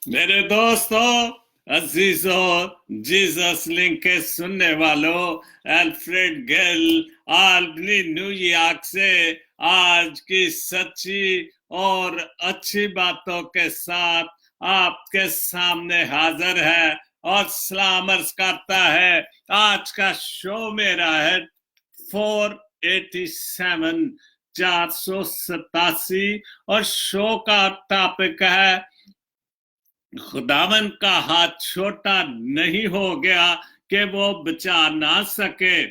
मेरे दोस्तों, अजीजों, Jesus link के सुनने वालों, अल्फ्रेड गेल आल्बनी न्यूयॉर्क से आज की सच्ची और अच्छी बातों के साथ आपके सामने हाजिर है और सलाम अर्ज करता है। आज का शो मेरा है 487, 487, और शो का टॉपिक है खुदावन का हाथ छोटा नहीं हो गया कि वो बचा ना सके।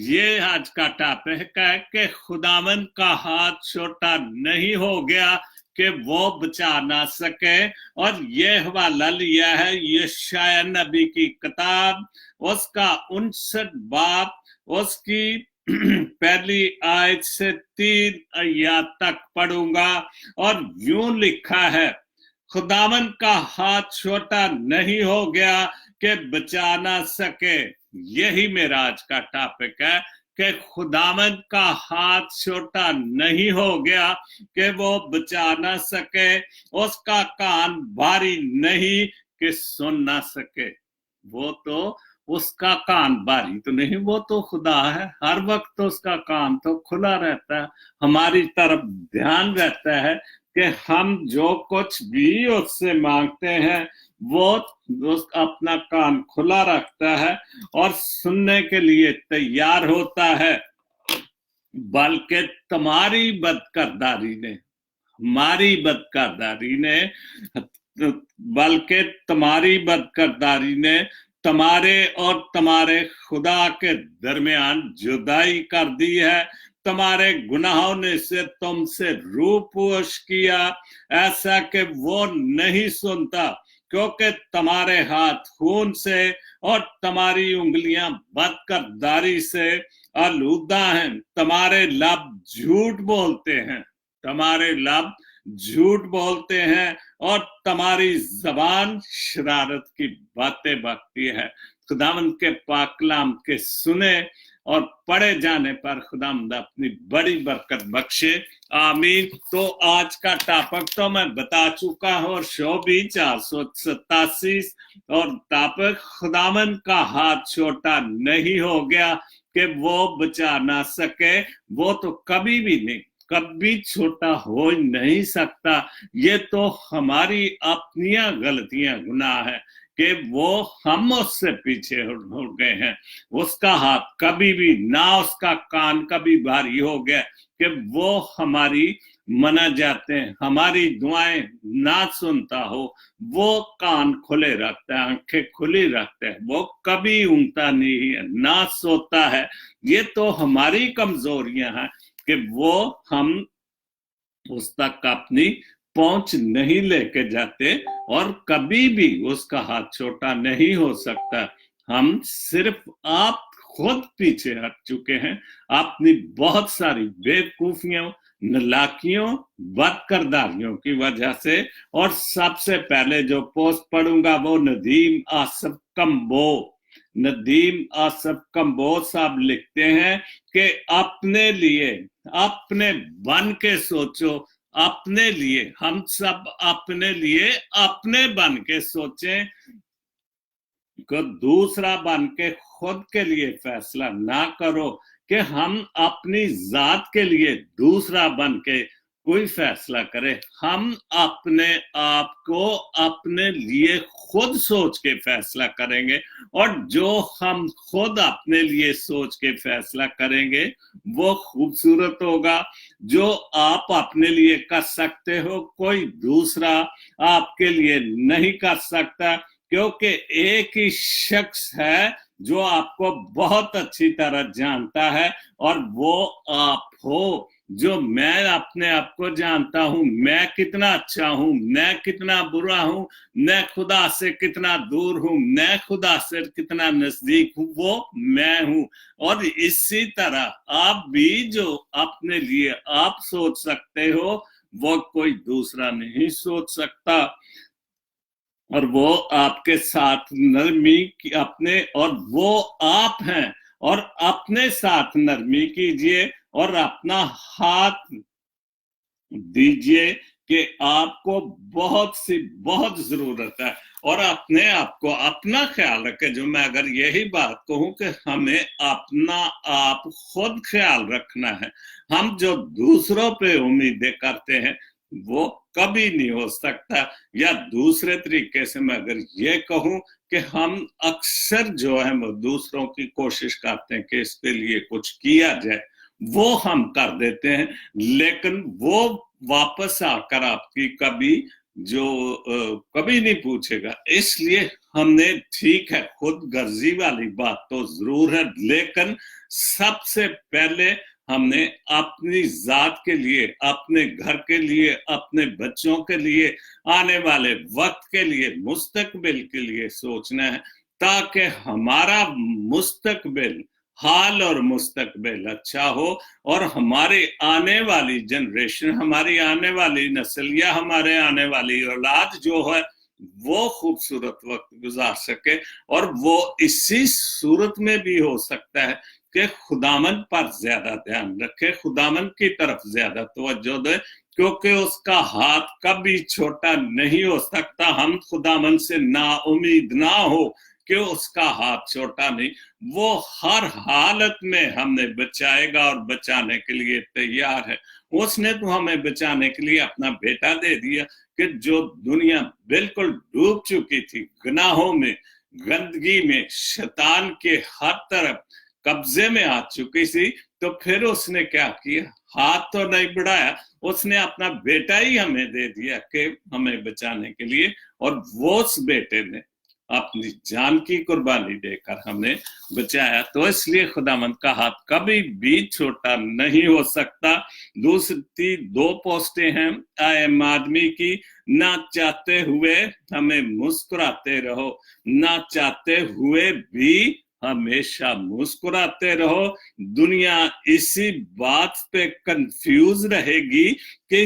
ये आज का टॉपिक है कि खुदावन का हाथ छोटा नहीं हो गया कि वो बचा ना सके। और ये हवाला लिया है यशायाह नबी की किताब, उसका 59 बाब, उसकी पहली आयत से 3 आयत तक पढ़ूंगा। और यूं लिखा है, खुदावन का हाथ छोटा नहीं हो गया कि बचा ना सके। यही मेरा आज का टॉपिक है कि खुदावन का हाथ छोटा नहीं हो गया कि वो बचा ना सके, उसका कान भारी नहीं कि सुन ना सके। वो तो उसका कान भारी तो नहीं, वो तो खुदा है, हर वक्त तो उसका कान तो खुला रहता है, हमारी तरफ ध्यान रहता है कि हम जो कुछ भी उससे मांगते हैं वो अपना कान खुला रखता है और सुनने के लिए तैयार होता है। बल्कि तुम्हारी बदकरदारी ने, हमारी बदकरदारी ने, बल्कि तुम्हारी बदकरदारी ने तुम्हारे और तुम्हारे खुदा के दरमियान जुदाई कर दी है। तुम्हारे गुनाहों ने से तुमसे रूपोश किया, ऐसा कि वो नहीं सुनता, क्योंकि तुम्हारे हाथ खून से और तुम्हारी उंगलियां बदकरदारी से आलूदा हैं। तुम्हारे लब झूठ बोलते हैं, तुम्हारे लब झूठ बोलते हैं और तुम्हारी जबान शरारत की बातें बकती है। खुदावंद के पाक कलाम के सुने और पढ़े जाने पर खुदावंद अपनी बड़ी बरकत बख्शे। आमीन। तो आज का टॉपिक तो मैं बता चुका हूं और शो भी 487, और टॉपिक खुदावंद का हाथ छोटा नहीं हो गया कि वो बचा ना सके। वो तो कभी भी नहीं, कभी छोटा हो नहीं सकता। ये तो हमारी अपनी गलतियां गुनाह है कि वो हम उससे पीछे हो गए हैं। उसका हाथ कभी भी ना, उसका कान कभी भारी हो गया कि वो हमारी मना जाते हैं, हमारी दुआएं ना सुनता हो। वो कान खुले रखता है, आंखें खुली रखता है, वो कभी ऊँगता नहीं है, ना सोता है। ये तो हमारी कमजोरियां हैं कि वो हम उस तक अपनी पहुंच नहीं लेके जाते और कभी भी उसका हाथ छोटा नहीं हो सकता। हम सिर्फ आप खुद पीछे हट चुके हैं अपनी बहुत सारी बेवकूफियों, नलाकियों, बदकरदारियों की वजह से। और सबसे पहले जो पोस्ट पढ़ूंगा वो नदीम आसफ कम्बो, नदीम आसफ कम्बो साहब लिखते हैं कि अपने लिए, अपने बन के सोचो, अपने लिए, हम सब अपने लिए अपने बन के सोचें, को दूसरा बन के खुद के लिए फैसला ना करो कि हम अपनी जात के लिए दूसरा बन के कोई फैसला करे। हम अपने आप को अपने लिए खुद सोच के फैसला करेंगे, और जो हम खुद अपने लिए सोच के फैसला करेंगे वो खूबसूरत होगा। जो आप अपने लिए कर सकते हो कोई दूसरा आपके लिए नहीं कर सकता, क्योंकि एक ही शख्स है जो आपको बहुत अच्छी तरह जानता है, और वो आप हो। जो मैं अपने आप को जानता हूं, मैं कितना अच्छा हूं, मैं कितना बुरा हूं, मैं खुदा से कितना दूर हूं, मैं खुदा से कितना नजदीक हूं, वो मैं हूं। और इसी तरह आप भी जो अपने लिए आप सोच सकते हो वो कोई दूसरा नहीं सोच सकता। और वो आपके साथ नरमी की अपने, और वो आप हैं, और अपने साथ नरमी कीजिए और अपना हाथ दीजिए कि आपको बहुत जरूरत है, और अपने आप को अपना ख्याल रखें। जो मैं अगर यही बात कहूं कि हमें अपना आप खुद ख्याल रखना है। हम जो दूसरों पे उम्मीदें करते हैं वो कभी नहीं हो सकता। या दूसरे तरीके से मैं अगर ये कहूं कि हम अक्सर जो है वो दूसरों की कोशिश करते हैं कि इसके लिए कुछ किया जाए, वो हम कर देते हैं, लेकिन वो वापस आकर आपकी कभी कभी नहीं पूछेगा। इसलिए हमने, ठीक है, खुद गर्जी वाली बात तो जरूर है, लेकिन सबसे पहले हमने अपनी जात के लिए, अपने घर के लिए, अपने बच्चों के लिए, आने वाले वक्त के लिए, मुस्तकबिल के लिए सोचना है, ताकि हमारा मुस्तकबिल, हाल और मुस्तकबिल अच्छा हो, और हमारे आने वाली जनरेशन, हमारी आने वाली नस्ल या हमारे आने वाली औलाद जो है वो खूबसूरत वक्त गुजार सके। और वो इसी सूरत में भी हो सकता है कि खुदामंद पर ज्यादा ध्यान रखे, खुदामंद की तरफ ज्यादा तवज्जो दे, क्योंकि उसका हाथ कभी छोटा नहीं हो सकता। हम खुदामंद से नाउमीद ना हो कि उसका हाथ छोटा नहीं, वो हर हालत में हमें बचाएगा और बचाने के लिए तैयार है। उसने तो हमें बचाने के लिए अपना बेटा दे दिया, कि जो दुनिया बिल्कुल डूब चुकी थी गुनाहों में, गंदगी में, शैतान के हर तरफ कब्जे में आ चुकी थी, तो फिर उसने क्या किया? हाथ तो नहीं बढ़ाया, उसने अपना बेटा ही हमें दे दिया कि हमें बचाने के लिए, और वो उस बेटे ने अपनी जान की कुर्बानी देकर हमें बचाया। तो इसलिए खुदावंद का हाथ कभी भी छोटा नहीं हो सकता। दूसरी दो पोस्टें हैं आई एम आदमी की, ना चाहते हुए हमें मुस्कुराते रहो, ना चाहते हुए भी हमेशा मुस्कुराते रहो। दुनिया इसी बात पे कंफ्यूज रहेगी कि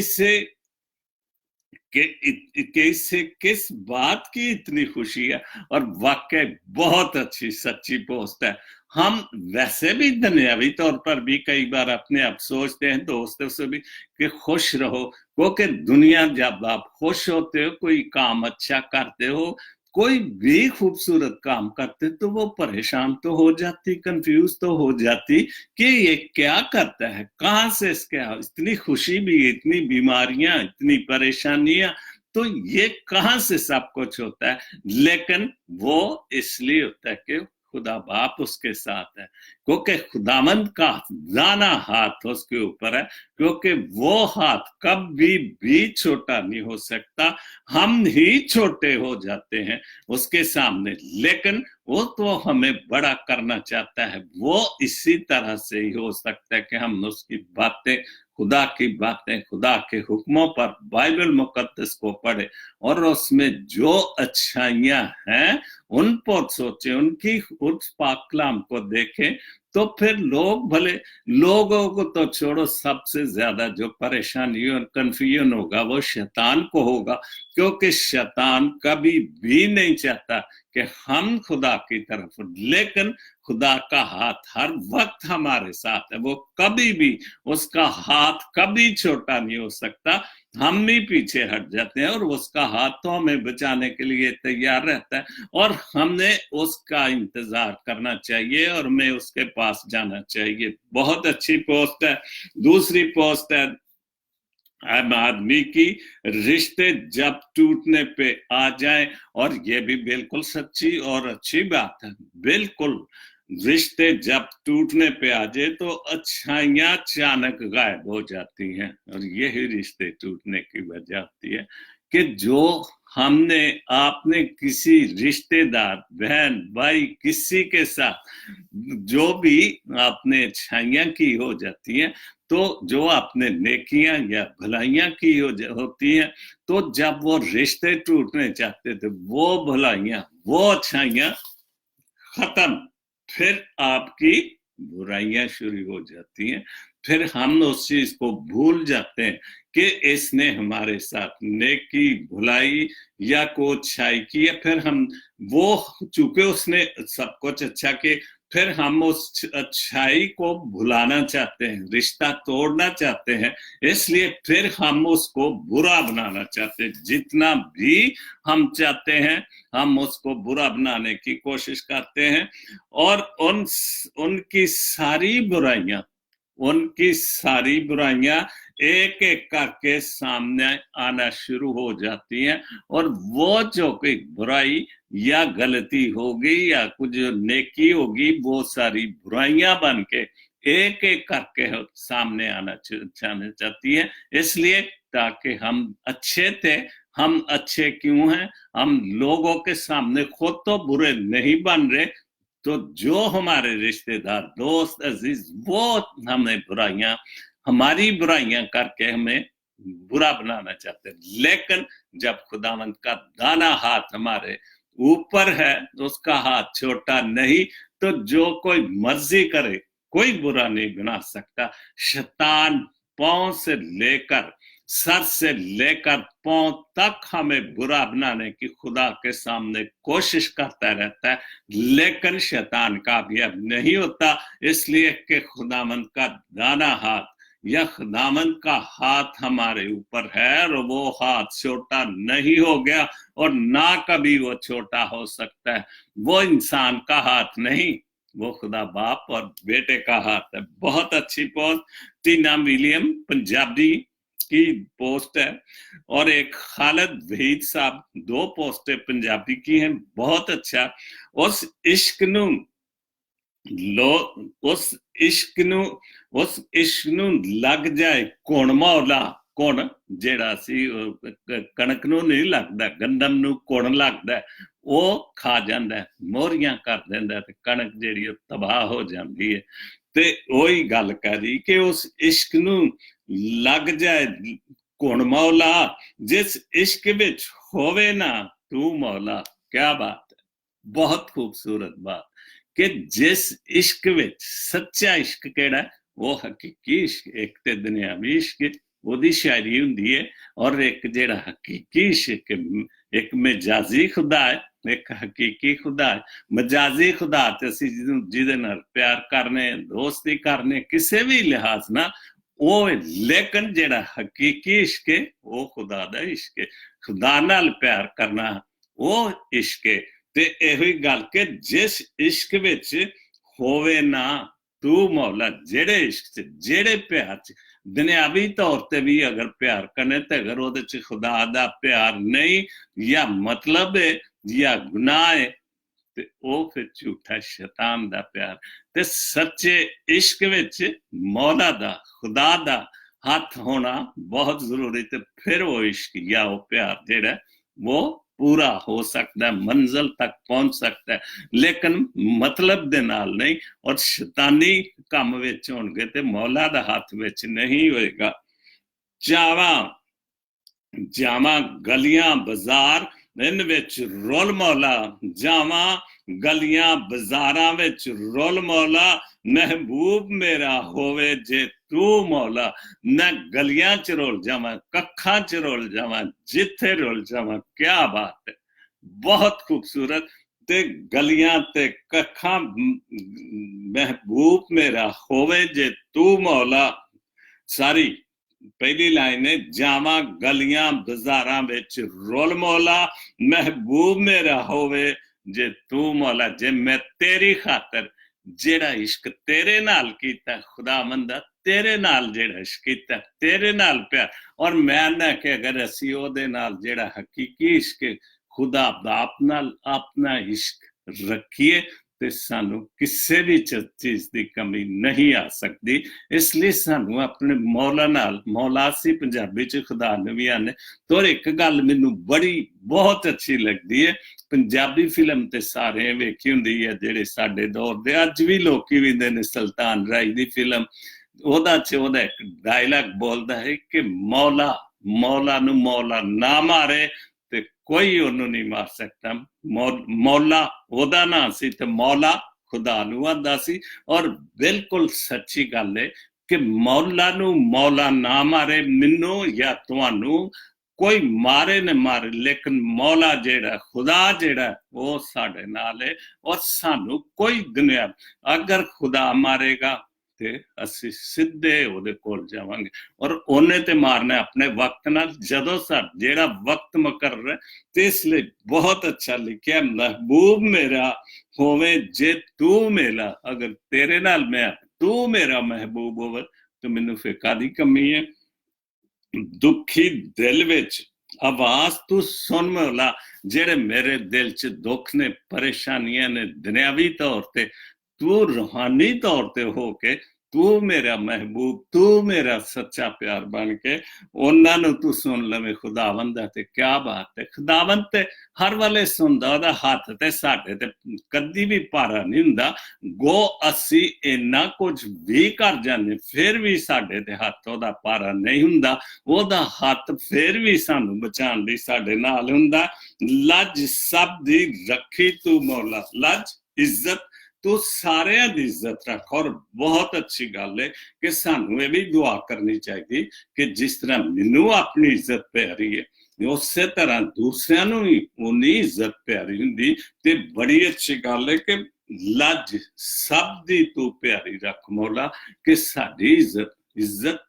इससे किस बात की इतनी खुशी है। और वाकई बहुत अच्छी सच्ची पोस्ट है। हम वैसे भी दुनियावी तौर पर भी कई बार अपने आप सोचते हैं दोस्तों से भी कि खुश रहो, क्योंकि दुनिया, जब आप खुश होते हो, कोई काम अच्छा करते हो, कोई भी खूबसूरत काम करते, तो वो परेशान तो हो जाती, कंफ्यूज तो हो जाती कि ये क्या करता है, कहां से इसके इतनी खुशी भी, इतनी बीमारियां, इतनी परेशानियां, तो ये कहां से सब कुछ होता है। लेकिन वो इसलिए होता है कि खुदा बाप उसके साथ है, क्योंकि खुदावंद का दाना हाथ उसके ऊपर है, क्योंकि वो हाथ कभी भी छोटा नहीं हो सकता। हम ही छोटे हो जाते हैं उसके सामने, लेकिन वो तो हमें बड़ा करना चाहता है। वो इसी तरह से ही हो सकता है कि हम उसकी बातें, खुदा की बातें, खुदा के हुक्मों पर बाइबल मुकद्दस को पढ़े, और उसमें जो अच्छाइयां हैं उन पर सोचे, उनकी उस पाक कलाम को देखें, तो फिर लोग भले, लोगों को तो छोड़ो, सबसे ज्यादा जो परेशानी और कंफ्यूजन होगा वो शैतान को होगा, क्योंकि शैतान कभी भी नहीं चाहता कि हम खुदा की तरफ, लेकिन खुदा का हाथ हर वक्त हमारे साथ है। वो कभी भी, उसका हाथ कभी छोटा नहीं हो सकता। हम भी पीछे हट जाते हैं और उसका हाथ तो हमें बचाने के लिए तैयार रहता है, और हमने उसका इंतजार करना चाहिए और हमें उसके पास जाना चाहिए। बहुत अच्छी पोस्ट है। दूसरी पोस्ट है आदमी की, रिश्ते जब टूटने पे आ जाए, और ये भी बिल्कुल सच्ची और अच्छी बात है। बिल्कुल, रिश्ते जब टूटने पे आ जाए तो अच्छाइयां अचानक गायब हो जाती हैं, और यही रिश्ते टूटने की वजह होती है कि जो हमने, आपने किसी रिश्तेदार, बहन भाई, किसी के साथ जो भी आपने अच्छाइयां की हो जाती हैं, तो जो आपने नेकियां या भलाइयां की होती हैं, तो जब वो रिश्ते टूटने चाहते थे, वो भलाइयां, वो अच्छाइयां खत्म, फिर आपकी बुराइयां शुरू हो जाती हैं। फिर हम उस चीज को भूल जाते हैं कि इसने हमारे साथ नेकी, भलाई या को अच्छाई की है। फिर हम वो, चूंकि उसने सब कुछ अच्छा किया, फिर हम उस अच्छाई को भुलाना चाहते हैं, रिश्ता तोड़ना चाहते हैं, इसलिए फिर हम उसको बुरा बनाना चाहते हैं। जितना भी हम चाहते हैं हम उसको बुरा बनाने की कोशिश करते हैं, और उनकी सारी बुराइयां एक एक करके सामने आना शुरू हो जाती हैं, और वो जो कोई बुराई या गलती होगी या कुछ नेकी होगी, वो सारी बुराइयां बन के एक एक करके सामने आना चाहती है। इसलिए ताकि हम अच्छे थे, हम अच्छे क्यों हैं, हम लोगों के सामने खुद तो बुरे नहीं बन रहे, तो जो हमारे रिश्तेदार, दोस्त, अजीज, वो हमें हमारी बुराइयां करके हमें बुरा बनाना चाहते हैं। लेकिन जब खुदावंत का दाना हाथ हमारे ऊपर है, तो उसका हाथ छोटा नहीं, तो जो कोई मर्जी करे कोई बुरा नहीं बना सकता। शैतान पांव से लेकर, सर से लेकर पांव तक हमें बुरा बनाने की खुदा के सामने कोशिश करता रहता है, लेकिन शैतान कामयाब नहीं होता, इसलिए कि खुदावंत का दाना हाथ या खुदावंत का हाथ हमारे ऊपर है, और वो हाथ छोटा नहीं हो गया, और ना कभी वो छोटा हो सकता है। वो इंसान का हाथ नहीं, वो खुदा बाप और बेटे का हाथ है। बहुत अच्छी पोस्ट, टीना विलियम पंजाबी की पोस्ट है, और एक खालिद वहीद साहब, 2 पोस्टें पंजाबी की हैं, बहुत अच्छा। उस इश्क ਨੂੰ ਲੱਗ ਜਾਏ ਘੁਣ ਮੌਲਾ, ਘੁਣ ਜਿਹੜਾ ਸੀ ਕਣਕ ਨੂੰ ਨਹੀਂ ਲੱਗਦਾ, ਗੰਦਮ ਨੂੰ ਘੁਣ ਲੱਗਦਾ, ਉਹ ਖਾ ਜਾਂਦਾ, ਮੋਹਰੀਆਂ ਕਰ ਦਿੰਦਾ, ਤੇ ਕਣਕ ਜਿਹੜੀ ਉਹ ਤਬਾਹ ਹੋ ਜਾਂਦੀ ਹੈ। ਤੇ ਉਹੀ ਗੱਲ ਕਰੀ ਕਿ ਉਸ ਇਸ਼ਕ ਨੂੰ ਲੱਗ ਜਾਏ ਘੁਣ ਮੌਲਾ, ਜਿਸ ਇਸ਼ਕ ਵਿੱਚ ਹੋਵੇ ਨਾ ਤੂੰ ਮੌਲਾ। क्या बात है, बहुत खूबसूरत बात, कि जिस इश्क विच, सच्चा इश्क केड़ा, वो हकीकी इश्क, एक ते दुनियावी इश्क ओदी शायरी हुंदी है, और एक जेड़ा हकीकी इश्क, एक मजाजी खुदा है, एक हकीकी खुदा है। मजाजी खुदा ते असीं जिहदे नाल प्यार करने, दोस्ती करने, किसी भी लिहाज ना वो, लेकिन जेड़ा हकीकी इश्क है वो खुदा दा इश्क है। खुदा नाल प्यार करना वो इश्क है। ते इही गल कि जिस इश्क विच होवे ना तू मौला, जेड़े इश्क च, जेड़े प्यार च, दुनियावी तौर ते भी अगर प्यार करने, ते अगर ओहदे च खुदा दा प्यार नहीं, या मतलब है या गुनाह है, ते ओह फिर झूठा शैतान दा प्यार। ते सच्चे इश्क विच मौला दा, खुदा दा हाथ होना बहुत जरूरी, ते फिर वो इश्क या वो प्यार जेड़ा वो पूरा हो सकता है, मंजिल तक पहुंच सकता है, लेकिन मतलब दे नाल नहीं, और शैतानी काम विच होणगे ते मौला दा हाथ विच नहीं होएगा। जावा गलियां बाजार इन विच रोल मौला, जावा गलियां बाजारां विच रोल मौला, महबूब मेरा होवे जे तू मौला। मैं गलियां च रोल जावा, कखां च रोल जावा, जिथे रोल जावा। क्या बात है, बहुत खूबसूरत। ते गलियां ते कखां महबूब मेरा होवे जे तू मौला। सारी पहली लाइन है, जावा गलियां बाजारां विच रोल मौला, महबूब मेरा होवे जे तू मौला। जे मैं तेरी खातर जेड़ा इश्क तेरे नाल कीता, खुदावंदा तेरे नाल जेड़ा इश्क कीता, तेरे नाल प्यार, और मैं ना कि अगर असी ओहदे नाल जेड़ा हकीकी इश्क खुदा बाप नाल अपना इश्क रखिए, ते सानू किसी भी चीज की कमी नहीं आ सकती। इसलिए सानू अपने मौला नाल, मौला सी पंजाबी च खुदा नूं भी आने। तो एक गल मैनू बड़ी बहुत अच्छी लगती है, पंजाबी फिल्म ते सारे वेखी हुंदी है, जेड़े साडे दौर दे अज भी लोकी वेंदे ने, सुल्तान राय दी फिल्म, ओहदा एक डायलॉग बोलदा है कि मौला नूं मौला ना मारे ते कोई ओनू नहीं मार सकता। मौला ओहदा नाम सी, ते मौला खुदा नूं आंदा सी। और बिल्कुल सच्ची गल है कि मौला नूं मौला ना मारे, मैनू या तुहानू कोई मारे न मारे, लेकिन मौला जेड़ा खुदा जेड़ा वो साडे नाल है। और सानू कोई दुनिया अगर खुदा मारेगा ते असी सीधे ओदे कोल जावांगे, और ओने ते मारना अपने वक्त नाल, जदों जेड़ा वक्त मुकर्रर है। ते इसलिए बहुत अच्छा लिखा, महबूब मेरा होवे जे तू मेरा, अगर तेरे नाल मैं तू मेरा महबूब होवे तो मैनू फिर कादी कमी है। दुखी दिल विच आवाज तू सुन मौला, जेड़े मेरे दिल च दुख ने, परेशानियां ने, दुनियावी तौर ते, तू रूहानी तौर ते होके तू मेरा महबूब, तू मेरा सच्चा प्यार बन के उन्हां नूं तू सुन लवे। खुदावंद ते क्या बात है, खुदावंद ते हर वाले सुनदा, ओहदा हथ ते साडे ते कदी भी भारा नहीं हुंदा। गो असी इन्ना कुछ भी कर जाने फिर भी साडे ते हथ ओहदा भारा नहीं हुंदा। ओहदा हथ फिर भी सानू बचाउण लई साडे नाल हुंदा। लज सब दी रखी तू मौला, लज इज्जत तू सारियां दी इज्जत रख। और बहुत अच्छी गल है कि सानू ये भी दुआ करनी चाहिए कि जिस तरह मैनू अपनी इज्जत प्यारी है, उसे तरह दूसरिਆਂ ਨੂੰ भी उन्नी इज्जत प्यारी हुंदी। ते बड़ी अच्छी गल है कि लज सब दी तू प्यारी रख मौला, कि साडी इज्जत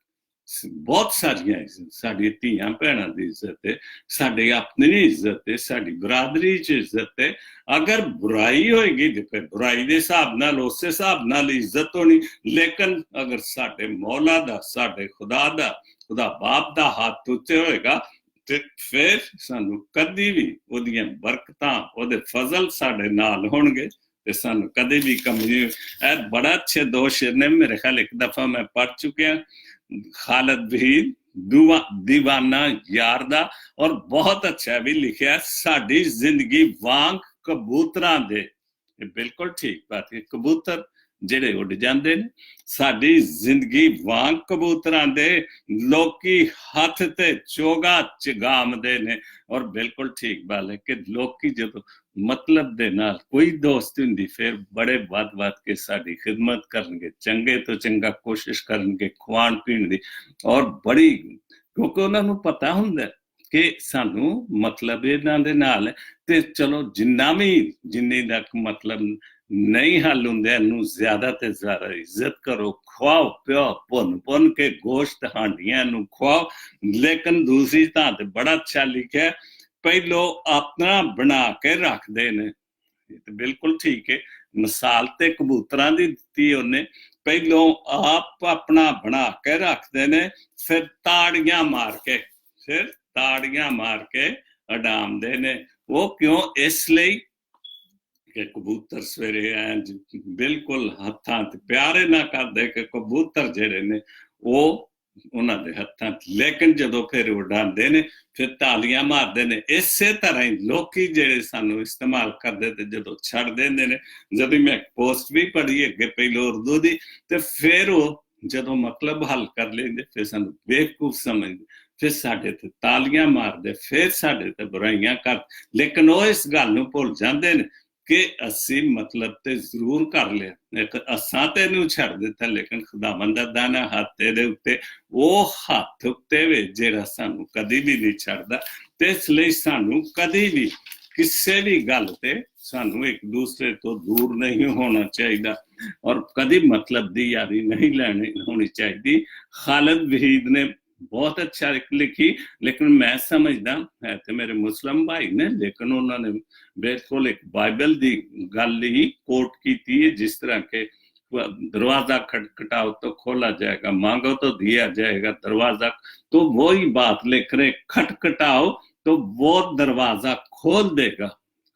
बहुत सारियां इज्जत, साडी धीआं भैणां दी इज्जत है, साडी अपनी इज्जत है, साडी बरादरी च इज्जत है। अगर बुराई होएगी तो फिर बुराई दे हिसाब नाल उस हिसाब नाल इज्जत होनी। लेकिन अगर साडे मौला दा, साडे खुदा दा, खुदा बाप दा हाथ उत्ते होएगा ते फिर सानू कदी भी ओदियां बरकतां, ओदे फजल साडे नाल होणगे ते सानू कदी भी कमी नहीं। बड़ा अच्छे दो शेर ने, मेरे ख्याल एक दफा मैं पढ़ चुकिया, खालिद वहीद दीवाना यार दा, और बहुत अच्छा भी लिखा, साडी जिंदगी वांग कबूतरां दे। बिल्कुल ठीक बात है, कबूतर जेड़े उड़ जाते ने, साडी जिंदगी वांग कबूतरां दे, लोकी हथ ते चोगा चगामदे ने। और बिल्कुल ठीक बात है कि लोकी जदों मतलब दे नाल कोई दोस्ती हुंदी फिर बड़े वध के साडी खिदमत करनगे, चंगे तो चंगा कोशिश करनगे खुआण पीण दी। और बड़ी क्योंकि उन्हां नूं पता हुंदा कि सानू मतलब इन्हां दे नाल है, ते चलो जिन्ना भी जिन्नी तक मतलब नहीं हल हुंदे नूं ज्यादा ते ज्यादा इज्जत करो, खुआओ पियो, भुन के गोश्त हांडियां नूं खुआओ। लेकिन दूसरी तां ते बड़ा अच्छा लिखा, पहलो अपना बना के रखदे ने। बिल्कुल ठीक है, मिसाल ते कबूतरां दी दित्ती उन्ने, पहलो आप अपना बना के रखदे ने, फिर ताड़ियां मार के उडामदे ने। वो क्यों? इसलिए कि कबूतर सवेरे बिल्कुल हत्थां ते प्यारे ना करदे कि कबूतर जेड़े ने वो उन्हां दे हत्थां, लेकिन जदों फिर उड़ांदे ने फिर तालियां मारदे ने। इसे तरह ही लोकी जेड़े सानू इस्तेमाल करदे ते जदों छड़ देंदे ने। जदों मैं पोस्ट भी पढ़ी अगे पहले उर्दू दी, ते फिर वो जदों मतलब हल कर लेंदे फिर सानू बेवकूफ समझदे, फिर साडे ते तालियां मारदे, फिर साडे ते बुराइयां कर। लेकिन वो इस गल नूं भुल जांदे ने कि असी मतलब ते जरूर कर लिया, असां ते नूं छड़ दिता, लेकिन खुदावंद दा दाना हत्थ दे उत्ते, वो हत्थ उत्ते वे जेड़ा सानू कदी भी नहीं छड़दा। ते इसलिए सानू कदी भी किसी भी गल ते सानू एक दूसरे तो दूर नहीं होना चाहिए, और कदी मतलब दी यारी नहीं लेनी होनी चाहिए। खालिद वहीद ने बहुत अच्छा लिखी, लेकिन मैं समझदा है तो मेरे मुस्लिम भाई ने, लेकिन उन्होंने बिल्कुल एक बाइबल दी गल ही कोट की थी, जिस तरह के दरवाजा खटखटाओ तो खोला जाएगा, मांगो तो दिया जाएगा, दरवाजा तो वही बात लिख रहे, खटखटाओ तो वो दरवाजा खोल देगा।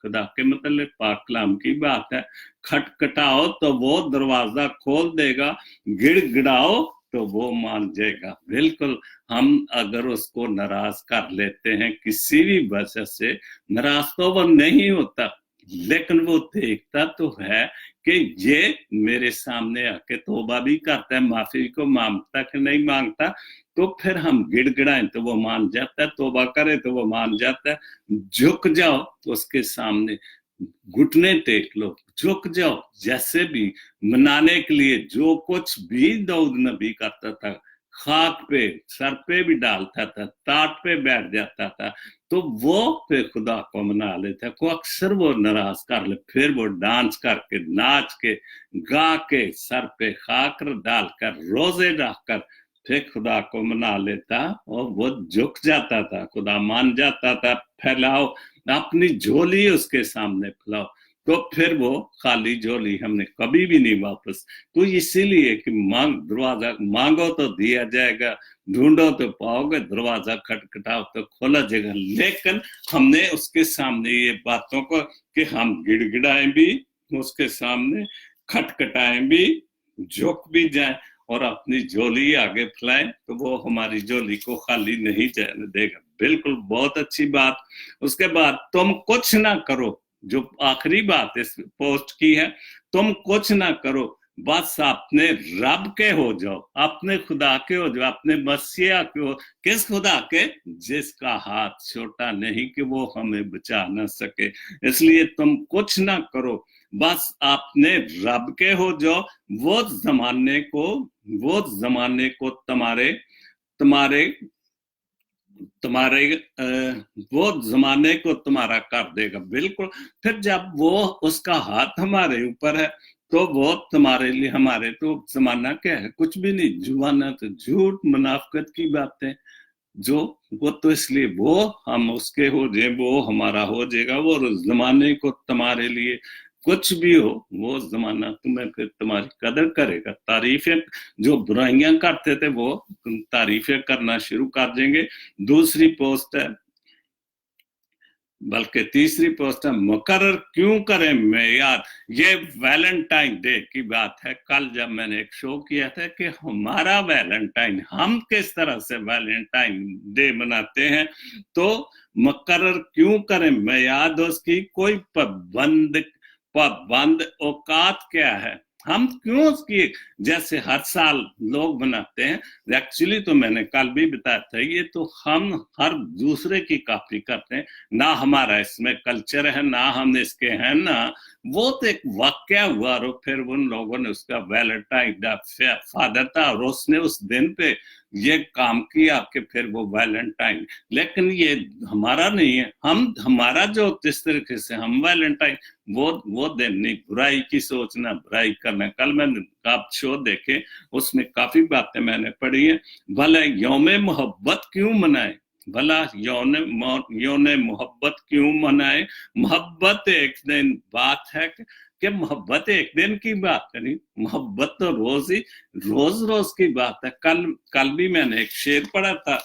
खुदा के मतलब पाक कलाम की बात है, खटखटाओ तो वो दरवाजा खोल देगा, गिड़गिड़ाओ तो वो मान जाएगा। बिल्कुल, हम अगर उसको नाराज कर लेते हैं किसी भी वजह से, नाराज तो वो नहीं होता, लेकिन वो देखता तो है कि ये मेरे सामने आके तौबा भी करता है, माफी को मांगता कि नहीं मांगता, तो फिर हम गिड़गिड़ाएं तो वो मान जाता है, तौबा करे तो वो मान जाता है। झुक जाओ उसके सामने, घुटने टेक लो, झुक जाओ, जैसे भी मनाने के लिए जो कुछ भी दाऊद नबी करता था, खाक पे सर पे भी डालता था, टाट पे बैठ जाता था, तो वो फिर खुदा को मना लेता। को अक्सर वो नाराज कर ले, फिर वो डांस करके, नाच के, गा के, सर पे खाक डालकर, रोजे रखकर फिर खुदा को मना लेता, और वो झुक जाता था, खुदा मान जाता था। फैलाओ अपनी झोली उसके सामने फैलाओ, तो फिर वो खाली झोली हमने कभी भी नहीं वापस। तो इसीलिए कि दरवाजा मांगो तो दिया जाएगा, ढूंढो तो पाओगे, दरवाजा खटखटाओ तो खोला जाएगा। लेकिन हमने उसके सामने ये बातों को कि हम गिड़गिड़ाएं भी उसके सामने, खटखटाएं भी, झुक भी जाए और अपनी झोली आगे फैलाएं, तो वो हमारी झोली को खाली नहीं जाने देगा। बिल्कुल, बहुत अच्छी बात। उसके बाद तुम कुछ ना करो, जो आखिरी बात इस पोस्ट की है, तुम कुछ ना करो, बस अपने रब के हो जाओ, अपने खुदा के हो जाओ, अपने मसीहा के हो। किस खुदा के? जिसका हाथ छोटा नहीं कि वो हमें बचा ना सके। इसलिए तुम कुछ ना करो, बस अपने रब के हो जाओ। वो जमाने को तुम्हारे तुम्हारे तुम्हारे वो जमाने को तुम्हारा कर देगा। बिल्कुल, फिर जब वो उसका हाथ हमारे ऊपर है, तो वो तुम्हारे लिए, हमारे तो जमाना क्या है? कुछ भी नहीं। जमाना तो झूठ मुनाफिकत की बातें, जो वो तो इसलिए वो हम उसके हो जाए, वो हमारा हो जाएगा। वो जमाने को तुम्हारे लिए कुछ भी हो, वो जमाना तुम्हें फिर तुम्हारी कदर करेगा। तारीफें, जो बुराइयां करते थे वो तारीफें करना शुरू कर देंगे। दूसरी पोस्ट है, बल्कि तीसरी पोस्ट है, मुकर्रर क्यों करें मैं याद। ये वैलेंटाइन डे की बात है। कल जब मैंने एक शो किया था कि हमारा वैलेंटाइन, हम किस तरह से वैलेंटाइन डे मनाते हैं, तो मुकर्रर क्यों करें मैं याद उसकी, कोई पाबंद औकात क्या है, हम क्यों उसकी, जैसे हर साल लोग बनाते हैं। एक्चुअली तो मैंने कल भी बताया था, ये तो हम हर दूसरे की कॉपी करते हैं ना, हमारा इसमें कल्चर है ना, हम इसके हैं ना। वो तो एक वाक्य हुआ और फिर उन लोगों ने उसका वैलेंटाइन फादर था और उसने उस दिन पे ये काम किया कि फिर वो वैलेंटाइन। लेकिन ये हमारा नहीं है। हमारा जो जिस तरीके से हम वैलेंटाइन, वो दिन नहीं, बुराई की सोचना, बुराई करना। कल मैंने आप शो देखे, उसमें काफी बातें मैंने पढ़ी है। भला यौम मोहब्बत क्यों मनाए, भला यौन मोहब्बत क्यों मनाए। मोहब्बत एक दिन बात है कि मोहब्बत एक दिन की बात नहीं, मोहब्बत तो रोज रोज की बात है। कल भी मैंने एक शेर पढ़ा था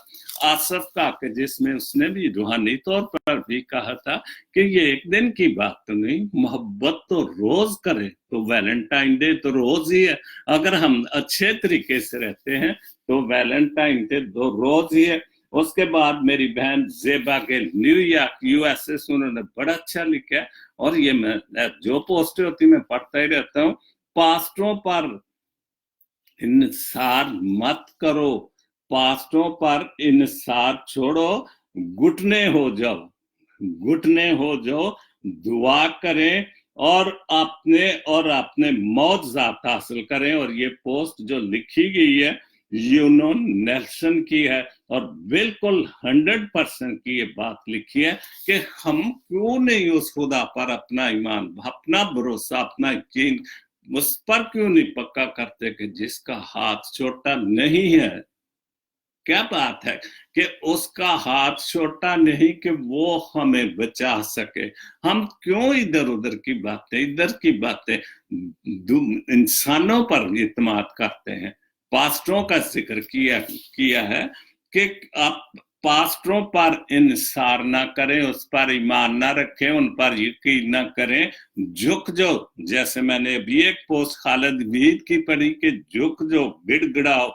आसफ का, कि जिसमें उसने भी रूहानी तौर पर भी कहा था कि ये एक दिन की बात तो नहीं, मोहब्बत तो रोज करे। तो वैलेंटाइन डे तो रोज ही है। अगर हम अच्छे तरीके से रहते हैं तो वैलेंटाइन डे तो रोज ही है। उसके बाद मेरी बहन जेबा के न्यूयॉर्क यूएसए से, उन्होंने बड़ा अच्छा लिखा है, और ये मैं जो पोस्ट होती मैं पढ़ता ही रहता हूँ। पास्टरों पर इंसार मत करो, पास्टरों पर इंसार छोड़ो, घुटने हो जाओ, घुटने हो जाओ, दुआ करें और अपने मौत जात हासिल करें। और ये पोस्ट जो लिखी गई है यूनो नेल्सन की है, और बिल्कुल 100% की ये बात लिखी है कि हम क्यों नहीं उस खुदा पर अपना ईमान, अपना भरोसा, अपना यकीन उस पर क्यों नहीं पक्का करते कि जिसका हाथ छोटा नहीं है। क्या बात है कि उसका हाथ छोटा नहीं कि वो हमें बचा सके। हम क्यों इधर उधर की बातें इंसानों पर इत्मीनान करते हैं। पास्टरों का जिक्र किया है कि आप पास्टरों पर इंसार ना करें, उस पर ईमान ना रखें, उन पर यकीन ना करें। झुक जो, जैसे मैंने अभी एक पोस्ट खालिद वीद की पढ़ी कि झुक जो, गिड़गिड़ाओ,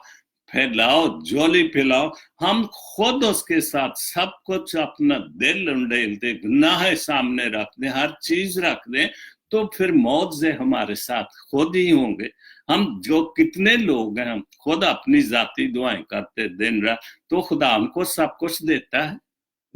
फैलाओ, झोली फैलाओ। हम खुद उसके साथ सब कुछ, अपना दिल उंडेल दे, गुनाह सामने रख दें, हर चीज रख दें, तो फिर मौत से हमारे साथ खुद ही होंगे। हम जो कितने लोग हैं, हम खुद अपनी जाती दुआएं करते दिन रात, तो खुदा हमको सब कुछ देता है।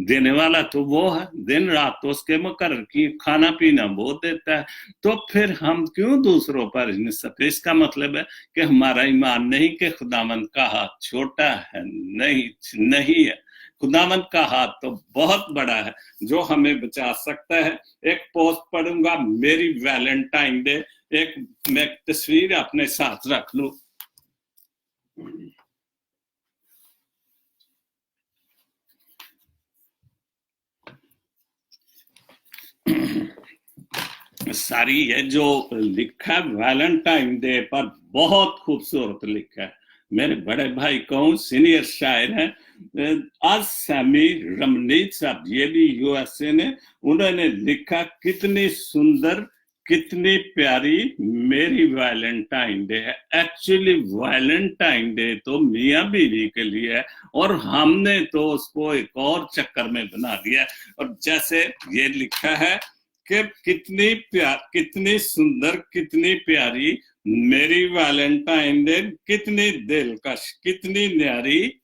देने वाला तो वो है, दिन रात तो उसके मुकर्रर की खाना पीना वो देता है। तो फिर हम क्यों दूसरों पर निस्बत? इसका मतलब है कि हमारा ईमान नहीं कि खुदावंद का हाथ छोटा है, नहीं नहीं है। खुदावंद का हाथ तो बहुत बड़ा है जो हमें बचा सकता है। एक पोस्ट पढ़ूंगा, मेरी वैलेंटाइन डे, एक मैं तस्वीर अपने साथ रख लूं। सारी ये जो लिखा है वैलेंटाइन डे पर, बहुत खूबसूरत लिखा है। मेरे बड़े भाई कौन सीनियर शायर हैं आज सैमी रमनीत साहब, ये भी यूएसए ने, उन्होंने लिखा कितनी सुंदर कितनी प्यारी मेरी वैलेंटाइन डे है। एक्चुअली वैलेंटाइन डे तो मियाँ बीवी के लिए है और हमने तो उसको एक और चक्कर में बना दिया। और जैसे ये लिखा है कि कितनी सुंदर कितनी प्यारी मेरी वैलेंटाइन डे, कितनी दिलकश कितनी न्यारी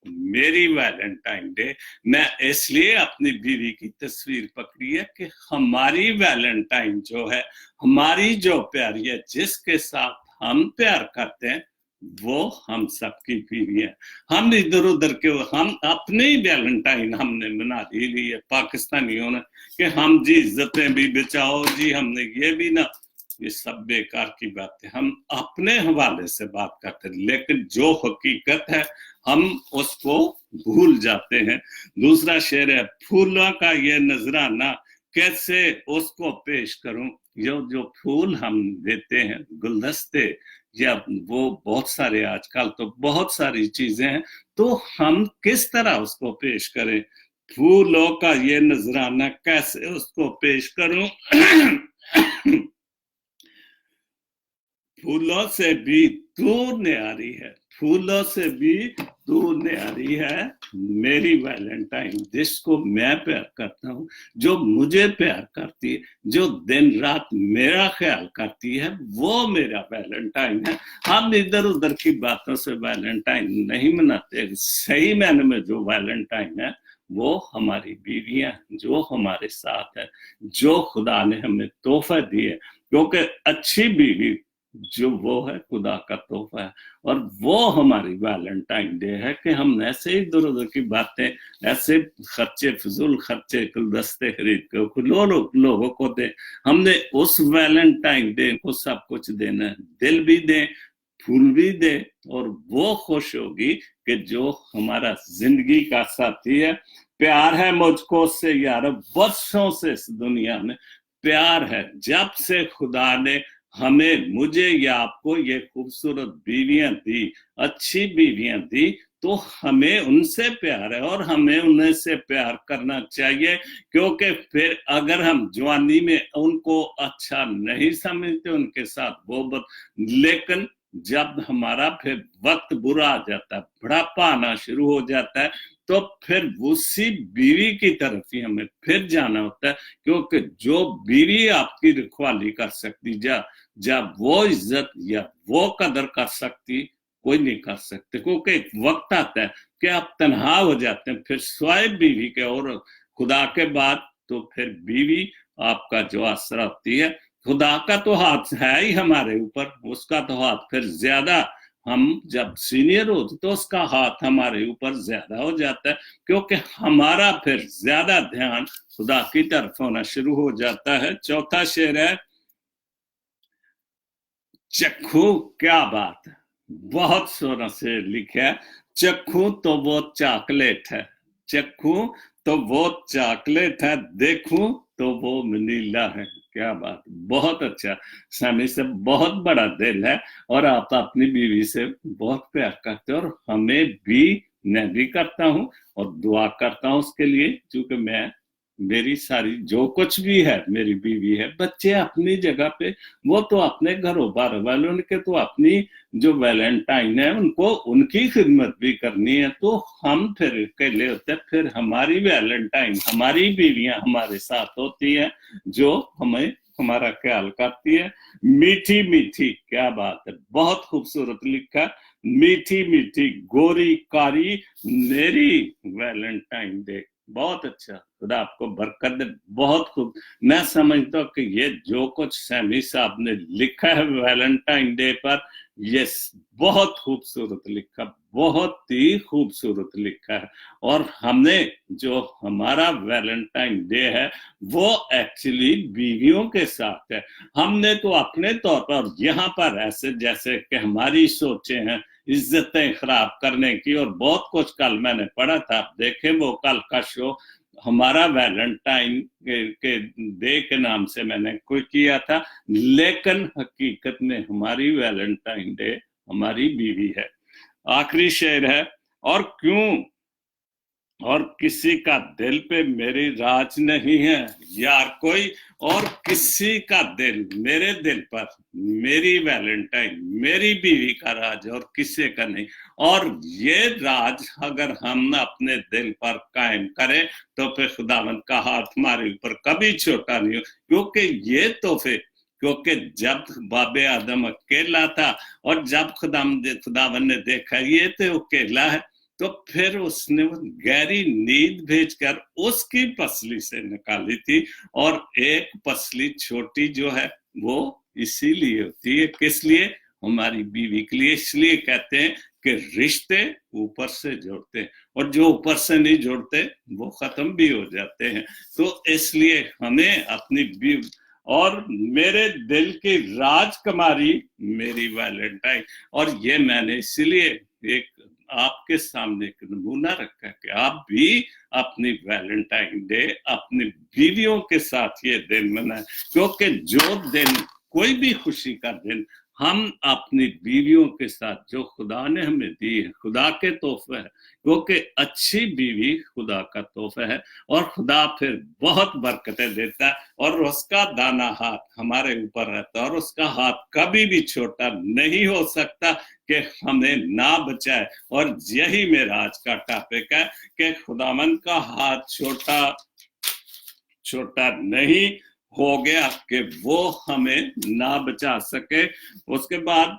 मेरी वैलेंटाइन डे। मैं इसलिए अपनी बीवी की तस्वीर पकड़ी है कि हमारी वैलेंटाइन जो है, हमारी जो प्यारी है, जिसके साथ हम प्यार करते हैं, वो हम सबकी बीवी है। हम इधर उधर के, हम अपनी वैलेंटाइन हमने बना ली है पाकिस्तानियों ने कि हम जी इज्जतें भी बचाओ जी, हमने ये भी ना। ये सब बेकार की बात है, हम अपने हवाले से बात करते हैं, लेकिन जो हकीकत है हम उसको भूल जाते हैं। दूसरा शेर है, फूलों का ये नजराना कैसे उसको पेश करूं। जो फूल हम देते हैं, गुलदस्ते या वो बहुत सारे, आजकल तो बहुत सारी चीजें हैं, तो हम किस तरह उसको पेश करें। फूलों का ये नजराना कैसे उसको पेश करूं। फूलों से भी दूर न्यारी है, फूलों से भी दूर न्यारी है मेरी वैलेंटाइन, जिसको मैं प्यार करता हूँ, जो मुझे प्यार करती है, जो दिन रात मेरा ख्याल करती है, वो मेरा वैलेंटाइन है। हम इधर उधर की बातों से वैलेंटाइन नहीं मनाते। सही मायने में जो वैलेंटाइन है वो हमारी बीवियां, जो हमारे साथ है, जो खुदा ने हमें तोहफा दिए। क्योंकि अच्छी बीवी जो वो है खुदा का तोहफा है, और वो हमारी वैलेंटाइन डे है कि हम ऐसे ही इधर उधर की बातें, ऐसे खर्चे, फिजूल खर्चे, गुलदस्ते खरीद के लोगों को दे। हमने उस वैलेंटाइन डे को सब कुछ देना है, दिल भी दे, फूल भी दे, और वो खुश होगी कि जो हमारा जिंदगी का साथी है। प्यार है मुझको उससे यार, वर्षों से इस दुनिया में प्यार है। जब से खुदा ने हमें, मुझे या आपको ये खूबसूरत बीवियां दी, अच्छी बीवियां दी, तो हमें उनसे प्यार है और हमें उन्हें से प्यार करना चाहिए। क्योंकि फिर अगर हम जवानी में उनको अच्छा नहीं समझते, उनके साथ वो, लेकिन जब हमारा फिर वक्त बुरा आ जाता है, बुढ़ापा आना शुरू हो जाता है, तो फिर उसी बीवी की तरफ ही हमें फिर जाना होता है। क्योंकि जो बीवी आपकी रखवाली कर सकती, जब वो इज्जत या वो कदर कर सकती, कोई नहीं कर सकते। क्योंकि एक वक्त आता है कि आप तनहा हो जाते हैं, फिर स्वाय बीवी के, और खुदा के बाद तो फिर बीवी आपका जो आसरा होती है। खुदा का तो हाथ है ही हमारे ऊपर, उसका तो हाथ फिर ज्यादा, हम जब सीनियर होते तो उसका हाथ हमारे ऊपर ज्यादा हो जाता है, क्योंकि हमारा फिर ज्यादा ध्यान खुदा की तरफ होना शुरू हो जाता है। चौथा शेर है, चखू, क्या बात है, बहुत सोना से लिखा है। चखू तो वो चॉकलेट है, चखू तो वो चॉकलेट है, देखूं तो वो मनीला है। क्या बात, बहुत अच्छा। स्वामी से बहुत बड़ा दिल है और आप अपनी बीवी से बहुत प्यार करते हो, और हमें भी, मैं भी करता हूँ और दुआ करता हूँ उसके लिए, क्योंकि मैं, मेरी सारी जो कुछ भी है मेरी बीवी है। बच्चे अपनी जगह पे, वो तो अपने घरों बार वाले, उनके तो अपनी जो वैलेंटाइन है, उनको उनकी खिदमत भी करनी है। तो हम फिर अकेले होते हैं, फिर हमारी वैलेंटाइन, हमारी बीवियां हमारे साथ होती है, जो हमें हमारा ख्याल करती है। मीठी मीठी, क्या बात है, बहुत खूबसूरत लिखा। मीठी मीठी गोरी कारी मेरी वैलेंटाइन डे, बहुत अच्छा, खुदा आपको बरकत दे। बहुत खूब। मैं समझता हूँ कि ये जो कुछ सैमी साहब ने लिखा है वैलेंटाइन डे पर, ये बहुत खूबसूरत लिखा, बहुत ही खूबसूरत लिखा है। और हमने जो हमारा वैलेंटाइन डे है वो एक्चुअली बीवियों के साथ है। हमने तो अपने तौर पर यहाँ पर ऐसे जैसे कि हमारी सोचें हैं इज्जतें खराब करने की, और बहुत कुछ कल मैंने पढ़ा था, देखे वो कल का शो, हमारा वैलेंटाइन के डे के नाम से मैंने कोई किया था, लेकिन हकीकत में हमारी वैलेंटाइन डे हमारी बीवी है। आखिरी शेर है, और क्यों और किसी का दिल पे मेरी राज नहीं है यार कोई, और किसी का दिल मेरे दिल पर, मेरी वैलेंटाइन मेरी बीवी का राज और किसी का नहीं। और ये राज अगर हम अपने दिल पर कायम करें तो फिर खुदावंद का हाथ हमारे ऊपर कभी छोटा नहीं हो, क्योंकि ये तोहफे, क्योंकि जब बाबे आदम अकेला था और जब खुदावन ने देखा ये तो अकेला है, तो फिर उसने वो गहरी नींद भेजकर उसकी पसली से निकाली थी। और एक पसली छोटी जो है वो इसीलिए होती है, किस लिए? हमारी बीवी के लिए। इसलिए कहते हैं कि रिश्ते ऊपर से जोड़ते हैं, और जो ऊपर से नहीं जोड़ते वो खत्म भी हो जाते हैं। तो इसलिए हमें अपनी बीवी, और मेरे दिल की राजकुमारी मेरी वैलेंटाइन। और ये मैंने इसलिए एक आपके सामने एक नमूना रखा कि आप भी अपनी वैलेंटाइन डे अपनी बीवियों के साथ ये दिन मनाएं, क्योंकि जो दिन, कोई भी खुशी का दिन हम अपनी बीवियों के साथ, जो खुदा ने हमें दी है, खुदा के तोहफे है, क्योंकि अच्छी बीवी खुदा का तोहफा है, और खुदा फिर बहुत बरकतें देता है, और उसका दाना हाथ हमारे ऊपर रहता है, और उसका हाथ कभी भी छोटा नहीं हो सकता कि हमें ना बचाए। और यही मेरा आज का टॉपिक है कि खुदावंद का हाथ छोटा छोटा नहीं हो गया कि वो हमें ना बचा सके। उसके बाद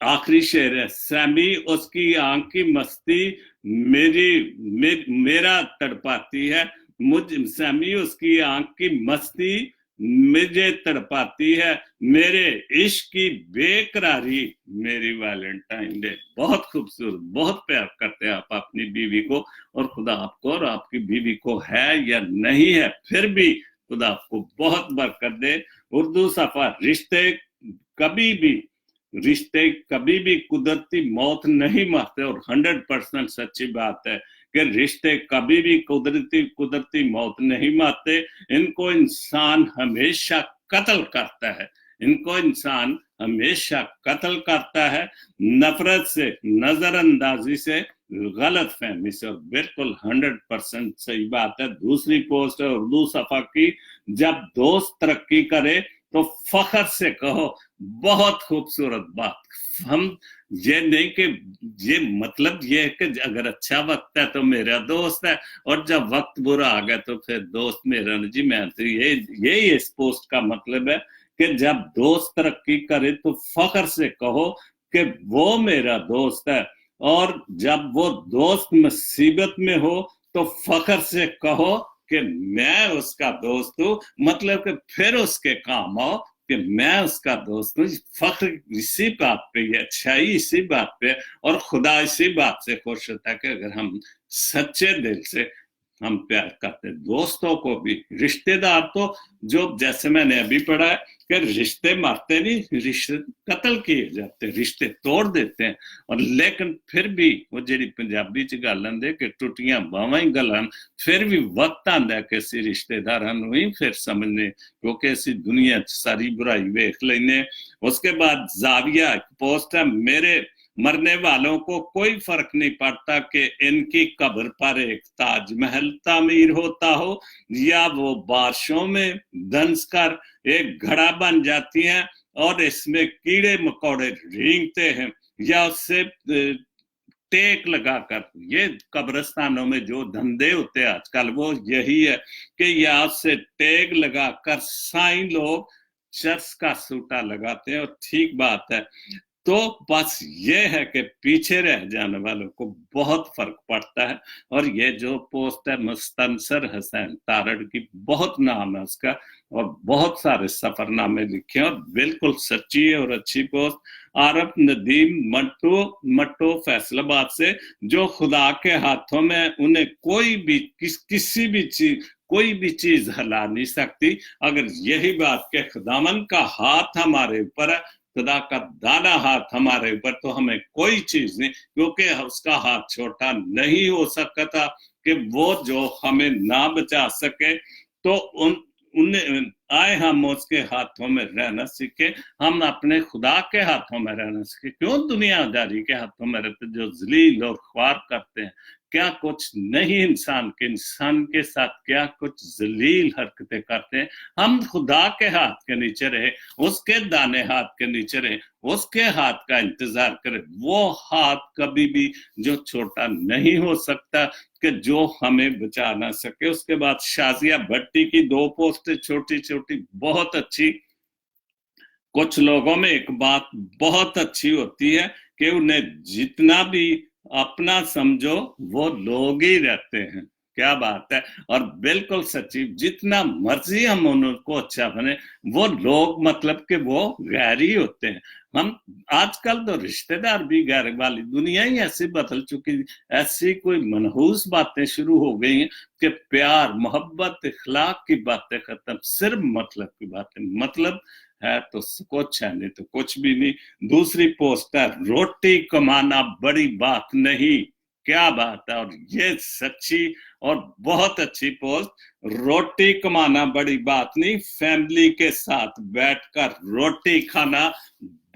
आखिरी शेर है, सैमी उसकी आंख की मस्ती मेरा तड़पाती है, मुझ सैमी उसकी आंख की मस्ती मुझे तड़पाती है, मेरे इश्क की बेकरारी मेरी वैलेंटाइन डे। बहुत खूबसूरत, बहुत प्यार करते हैं आप अपनी बीवी को, और खुदा आपको और आपकी बीवी को है या नहीं है, फिर भी खुदा आपको बहुत बरकत दे। उर्दू सफा, रिश्ते कभी भी कुदरती मौत नहीं मरते, और 100% सच्ची बात है कि रिश्ते कभी भी कुदरती मौत नहीं मरते। इनको इंसान हमेशा कत्ल करता है, इनको इंसान हमेशा कत्ल करता है, नफरत से, नजरअंदाजी से, गलत फहमी से। और बिल्कुल 100% सही बात है। दूसरी पोस्ट है उर्दू सफा की, जब दोस्त तरक्की करे तो फखर से कहो, बहुत खूबसूरत बात। हम ये नहीं कि ये मतलब ये है कि अगर अच्छा वक्त है तो मेरा दोस्त है, और जब वक्त बुरा आ गया तो फिर दोस्त मेरा नहीं। जी मैं तो ये इस पोस्ट का मतलब है कि जब दोस्त तरक्की करे तो फखर से कहो कि वो मेरा दोस्त है, और जब वो दोस्त मुसीबत में हो तो फखर से कहो कि मैं उसका दोस्त हूं, मतलब कि फिर उसके काम आओ कि मैं उसका दोस्त हूं। फख्र इसी बात पे है, अच्छाई इसी बात पे, और खुदा इसी बात से खुश होता है कि अगर हम सच्चे दिल से हम प्यार करते। दोस्तों को भी, रिश्तेदार तो जो जैसे मैंने अभी पढ़ा है कि रिश्ते मारते नहीं, रिश्ते कत्ल किए जाते, रिश्ते तोड़ देते हैं। और लेकिन फिर भी वो जी पंजाबी च गल आंदे कि टुटियां बावां ही गलन, फिर भी वक्त आंदा कि असी रिश्तेदारां नूं ही फिर समझने, क्योंकि असी दुनिया च सारी बुराई वेख लेने। उसके बाद जाविया पोस्ट है, मेरे मरने वालों को कोई फर्क नहीं पड़ता कि इनकी कब्र पर एक ताजमहल तामीर होता हो, या वो बारिशों में दंस कर एक घड़ा बन जाती हैं और इसमें कीड़े मकोड़े रेंगते हैं, या उससे टेक लगाकर, ये कब्रिस्तानों में जो धंधे होते हैं आजकल वो यही है कि यहाँ से टेक लगाकर साईं लोग चर्च का सूटा लगाते हैं। और ठीक बात है, तो बस ये है कि पीछे रह जाने वालों को बहुत फर्क पड़ता है। और ये जो पोस्ट है मुस्तनसर हसैन तारड़ की, बहुत नाम है उसका और बहुत सारे सफरनामे लिखे और बिल्कुल सच्ची और अच्छी पोस्ट। आरफ नदीम मट्टो फैसलाबाद से, जो खुदा के हाथों में उन्हें कोई भी किसी भी चीज कोई भी चीज हिला नहीं सकती। अगर यही बात के खुदावन का हाथ हमारे ऊपर है, खुदा का दाना हाथ हमारे ऊपर, तो हमें कोई चीज नहीं, क्योंकि उसका हाथ छोटा नहीं हो सकता कि वो जो हमें ना बचा सके। तो उन्हें आए हम उसके हाथों में रहना सीखे, हम अपने खुदा के हाथों में रहना सीखे। क्यों दुनियादारी के हाथों में रहते, जो जलील और ख्वार करते हैं, क्या कुछ नहीं इंसान के साथ क्या कुछ जलील हरकतें करते हैं। हम खुदा के हाथ के नीचे रहे, उसके दाने हाथ के नीचे रहे, उसके हाथ का इंतजार करें। वो हाथ कभी भी जो छोटा नहीं हो सकता कि जो हमें बचा ना सके। उसके बाद शाजिया भट्टी की 2 पोस्टें छोटी छोटी बहुत अच्छी। कुछ लोगों में एक बात बहुत अच्छी होती है कि उन्हें जितना भी अपना समझो वो लोग ही रहते हैं। क्या बात है। और बिल्कुल सच्ची, जितना मर्जी हम उनको अच्छा बने, वो लोग मतलब कि वो गैर ही होते हैं। हम आजकल तो रिश्तेदार भी गैर वाली दुनिया ही ऐसी बदल चुकी, ऐसी कोई मनहूस बातें शुरू हो गई हैं कि प्यार मोहब्बत इखलाक की बातें खत्म, सिर्फ मतलब की बातें। मतलब है तो कुछ है, नहीं तो कुछ भी नहीं। दूसरी पोस्ट है, रोटी कमाना बड़ी बात नहीं। क्या बात है। और ये सच्ची और बहुत अच्छी पोस्ट। रोटी कमाना बड़ी बात नहीं, फैमिली के साथ बैठकर रोटी खाना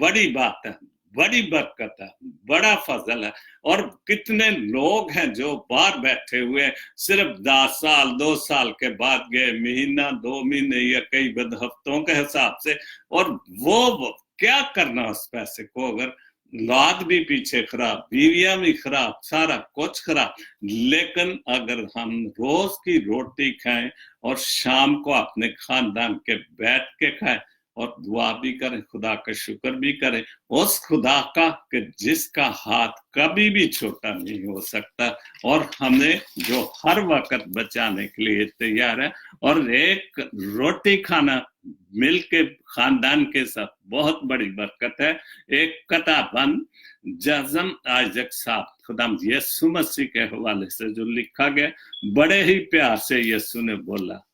बड़ी बात है, बड़ी बरकत है, बड़ा फजल है। और कितने लोग हैं जो बाहर बैठे हुए सिर्फ 10 साल 2 साल के बाद गए, महीना 2 महीने या कई बद हफ्तों के हिसाब से, और वो क्या करना उस पैसे को। अगर औलाद भी पीछे खराब, बीवियां भी खराब, सारा कुछ खराब। लेकिन अगर हम रोज की रोटी खाएं और शाम को अपने खानदान के बैठ के खाएं और दुआ भी करें, खुदा का शुक्र भी करें, उस खुदा का कि जिसका हाथ कभी भी छोटा नहीं हो सकता और हमें जो हर वक्त बचाने के लिए तैयार है। और एक रोटी खाना मिल के खानदान के साथ बहुत बड़ी बरकत है। एक किताबन जज़म आइजक साहब खुदाम यीशु मसीह के हवाले से जो लिखा गया, बड़े ही प्यार से यीशु ने बोला।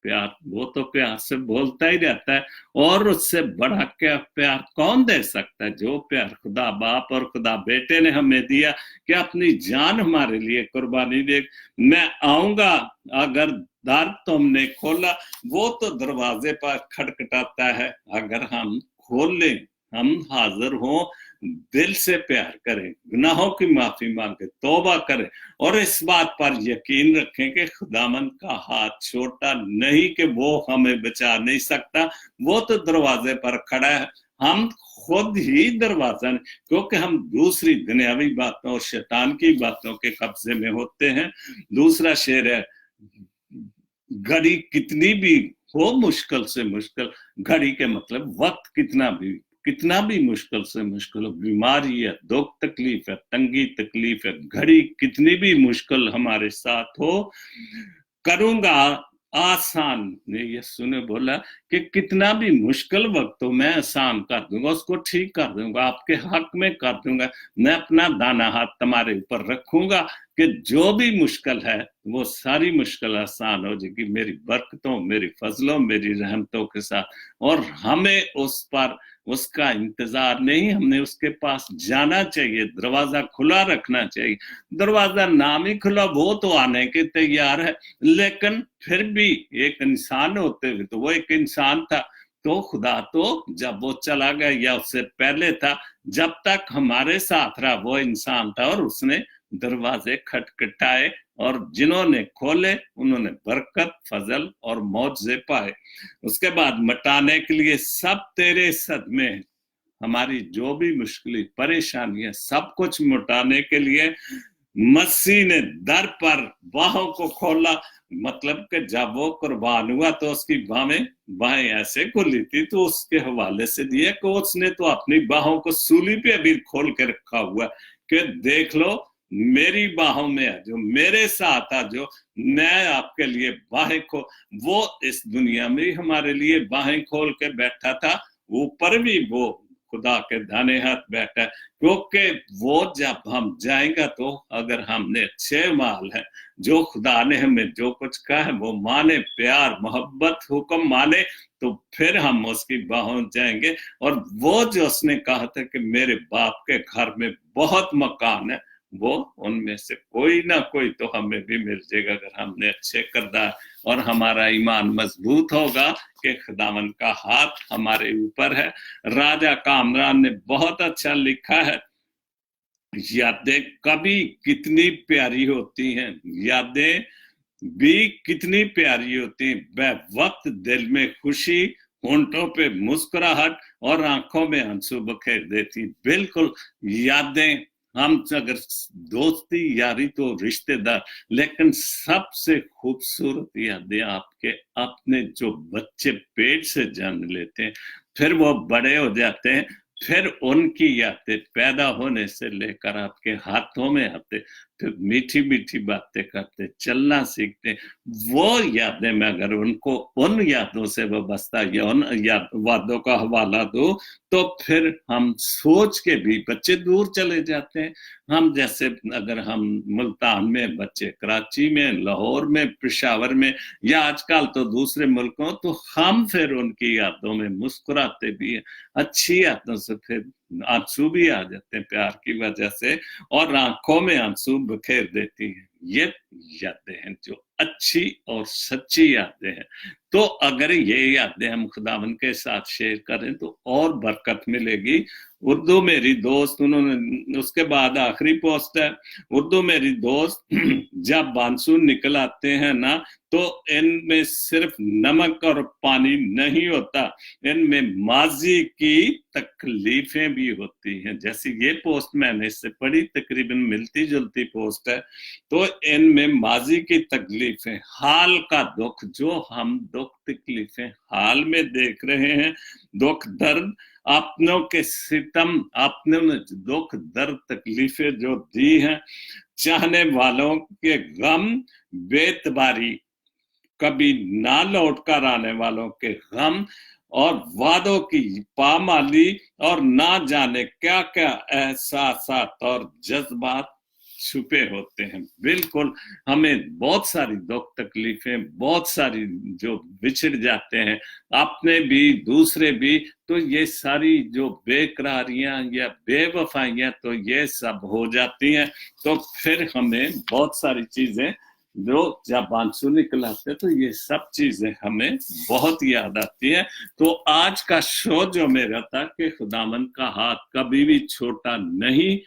प्यार, वो तो प्यार से बोलता ही रहता है, और उससे बढ़ा के प्यार कौन दे सकता है। जो प्यार खुदा बाप और खुदा बेटे ने हमें दिया कि अपनी जान हमारे लिए कुर्बानी दे। मैं आऊंगा, अगर द्वार तुमने खोला, वो तो दरवाजे पर खटखटाता है। अगर हम खोल लें, हम हाजिर हों, दिल से प्यार करें, गुनाहों की माफी मांगे, तौबा करें और इस बात पर यकीन रखें कि खुदावन का हाथ छोटा नहीं कि वो हमें बचा नहीं सकता। वो तो दरवाजे पर खड़ा है, हम खुद ही दरवाजा नहीं, क्योंकि हम दूसरी दुनियावी बातों और शैतान की बातों के कब्जे में होते हैं। दूसरा शेर है, घड़ी कितनी भी हो मुश्किल से मुश्किल, घड़ी के मतलब वक्त कितना भी मुश्किल से मुश्किल हो, बीमारी है, दुख तकलीफ है, तंगी तकलीफ है, घड़ी कितनी भी मुश्किल हमारे साथ हो, करूंगा आसान। ने यीशु ने बोला कि कितना भी मुश्किल वक्त हो मैं आसान कर दूंगा, उसको ठीक कर दूंगा, आपके हक में कर दूंगा। मैं अपना दाना हाथ तुम्हारे ऊपर रखूंगा कि जो भी मुश्किल है वो सारी मुश्किल आसान हो जाएगी मेरी बरकतों, मेरी फजलों, मेरी रहमतों के साथ। और हमें उस पर उसका इंतजार नहीं, हमने उसके पास जाना चाहिए, दरवाजा खुला रखना चाहिए। दरवाजा नाम ही खुला, वो तो आने के तैयार है, लेकिन फिर भी एक इंसान होते हुए तो वो एक इंसान था। तो खुदा तो जब वो चला गया या उससे पहले था, जब तक हमारे साथ रहा वो इंसान था और उसने दरवाजे खटखटाए और जिन्होंने खोले उन्होंने बरकत, फजल और मौजे पाए। उसके बाद मिटाने के लिए सब तेरे सदमे, हमारी जो भी मुश्किल परेशानी है सब कुछ मिटाने के लिए मसीह ने दर पर बाहों को खोला, मतलब कि जब वो कुर्बान हुआ तो उसकी बाहें ऐसे खुली थी, तो उसके हवाले से दिया कि उसने तो अपनी बाहों को सूली पे अभी खोल के रखा हुआ कि देख लो मेरी बाहों में है, जो मेरे साथ है, जो मैं आपके लिए बाहें खो, वो इस दुनिया में हमारे लिए बाहें खोल के बैठा था, ऊपर भी वो खुदा के दाने हाथ बैठा है, क्योंकि वो जब हम जाएंगे तो अगर हमने अच्छे माल है, जो खुदा ने हमें जो कुछ कहा है वो माने, प्यार मोहब्बत हुक्म माने, तो फिर हम उसकी बाहों जाएंगे। और वो जो उसने कहा था कि मेरे बाप के घर में बहुत मकान है, वो उनमें से कोई ना कोई तो हमें भी मिल जाएगा अगर हमने अच्छे किरदार और हमारा ईमान मजबूत होगा कि खुदावन का हाथ हमारे ऊपर है। राजा कामरान ने बहुत अच्छा लिखा है, यादें कभी कितनी प्यारी होती हैं, यादें भी कितनी प्यारी होती हैं, वह वक्त दिल में खुशी, होंठों पे मुस्कुराहट और आंखों में आंसू बखेर देती। बिल्कुल, यादें हम अगर दोस्ती यारी तो रिश्तेदार, लेकिन सबसे खूबसूरत यादें आपके अपने जो बच्चे पेट से जन्म लेते हैं, फिर वो बड़े हो जाते हैं, फिर उनकी यादें पैदा होने से लेकर आपके हाथों में आते, फिर मीठी मीठी बातें करते, चलना सीखते, वो यादें में अगर उनको उन यादों से वाबस्ता या उन वादों का हवाला दो, तो फिर हम सोच के भी बच्चे दूर चले जाते हैं। हम जैसे अगर हम मुल्तान में बच्चे, कराची में, लाहौर में, पेशावर में, या आजकल तो दूसरे मुल्कों, तो हम फिर उनकी यादों में मुस्कुराते भी हैं, अच्छी यादों से फिर आंसू भी आ जाते हैं प्यार की वजह से, और आंखों में आंसू बखेर देती हैं। ये यादें हैं जो अच्छी और सच्ची यादें हैं। तो अगर ये यादें हम खुदावन के साथ शेयर करें तो और बरकत मिलेगी। उर्दू मेरी दोस्त, उन्होंने उसके बाद आखिरी पोस्ट है, उर्दू मेरी दोस्त, जब मानसून निकल आते हैं ना, तो इनमें सिर्फ नमक और पानी नहीं होता, इनमें माजी की तकलीफें भी होती हैं। जैसे ये पोस्ट मैंने इससे पढ़ी, तकरीबन मिलती जुलती पोस्ट है। तो इनमें माजी की तकलीफें, हाल का दुख, जो हम दुख तकलीफें हाल में देख रहे हैं, दुख दर्द, अपनों के सितम, अपनों ने दुख दर्द तकलीफें जो दी हैं, चाहने वालों के गम, बेतबारी, कभी ना लौट कर आने वालों के गम, और वादों की पामाली, और ना जाने क्या क्या एहसासात और जज्बात छुपे होते हैं। बिल्कुल, हमें बहुत सारी दुख तकलीफें, बहुत सारी जो बिछड़ जाते हैं, अपने भी दूसरे भी, तो ये सारी जो बेकरारियां या बेवफाइयां, तो ये सब हो जाती हैं। तो फिर हमें बहुत सारी चीजें जो जब मानसून निकल आते, तो ये सब चीजें हमें बहुत याद आती है। तो आज का शो जो मेरा था कि खुदावन का हाथ कभी भी छोटा नहीं